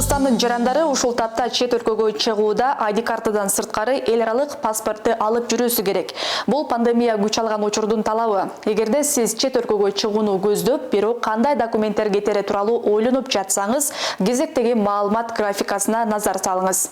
Кыргызстандын жарандары ушул тапта чет өлкөгө чыгууда ID картадан сырткары эл аралык паспортты алып жүрүүсү керек. Бул пандемия күч алган учурдун талабы. Эгерде сиз чет өлкөгө чыгууну көздөп, бирок кандай документтер кетери тууралуу ойлонуп жатсаңыз, кезектеги маалымат графикасына назар салыңыз.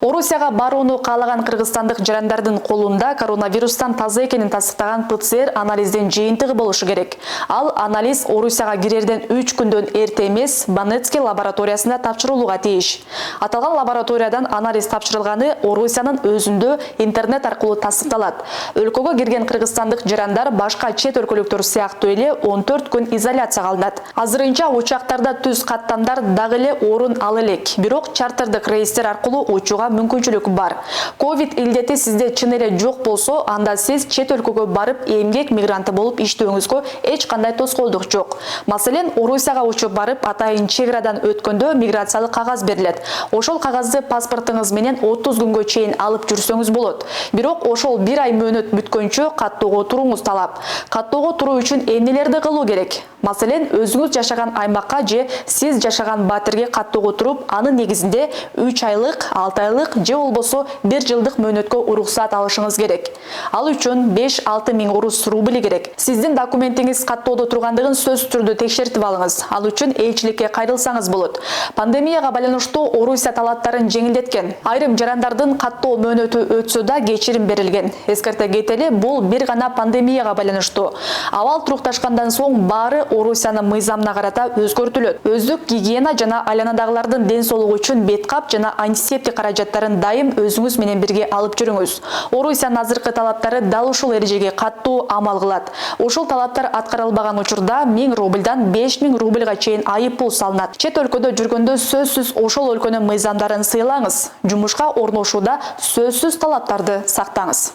Орусияга барууну каалаган кыргызстандык жарандардын колунда коронавирустан таза экенин тастыктаган ПЦР анализдин жыйынтыгы болушу керек. Ал анализ Орусияга кирерден 3 күндөн эрте эмес Банецкий лабораториясында тапшырылууга тийиш. Аталган лабораториядан анализ тапшырылганы Орусиянын өзүндө интернет аркылуу тастыкталат. Өлкөгө кирген кыргызстандык жарандар башка чет өлкөлүктөр сыяктуу эле 14 күн изоляцияга алынат. Азырынча учактарда түз каттамдар дагы эле орун ала элек. Бирок чартердик рейстер аркылуу учууга мүмкүнчүлүк бар. Ковид илдети сизде чын эле жок болсо, анда сиз чет өлкөгө барып эмгек мигранты болуп иштөөңүзгө эч кандай тоскоолдук жок. Маселен, Орусияга учуп барып атайын чек арадан өткөндө миграциялык кагаз берилет. Ошол кагазды паспортуңуз менен 30 күнгө чейин алып жүрсөңүз болот. Бирок ошол 1 ай мөөнөт бүткөнчө каттоого туруңуз талап. Каттоого туруу үчүн эмнелерди кылуу керек? Маселен, өзүңүз жашаган аймакка же сиз жашаган батирге каттоого туруп, анын негизинде 3 айлык, 6 айлык же болбосо 1 жылдык мөөнөткө уруксаат алышыңыз керек. Ал үчүн 5-6 миң орус рубли керек. Сиздин документиңиз каттоодо тургандыгын сөзсүз түрдө текшертип алыңыз. Ал үчүн элчиликке кайрылсаңыз болот. Пандемияга байланыштуу Орусия талаптарын жеңилдеткен. Айрым жарандардын каттоо мөөнөтү өтсө да кечирим берилген. Эскерте кетели, бул бир гана пандемияга байланыштуу. Абал турукташкандан соң баары Орусиянын мыйзамына карата өзгөртүлөт. Өздүк гигиена жана айланадагылардын ден соолугу үчүн бет кап жана антисептик каражаттарын дайым өзүңүз менен бирге алып жүрүңүз. Орусиянын азыркы талаптары дал ушул эрежеге каттуу амал кылат. Ушул талаптар аткарылбаган учурда 1000 рубльдан 5000 рубльга чейин айып пул салынат. Чет өлкөдө жүргөндө сөзсүз ошол өлкөнүн мыйзамдарын сыйлаңыз. Жумушка орношууда сөзсүз талаптарды сактаңыз.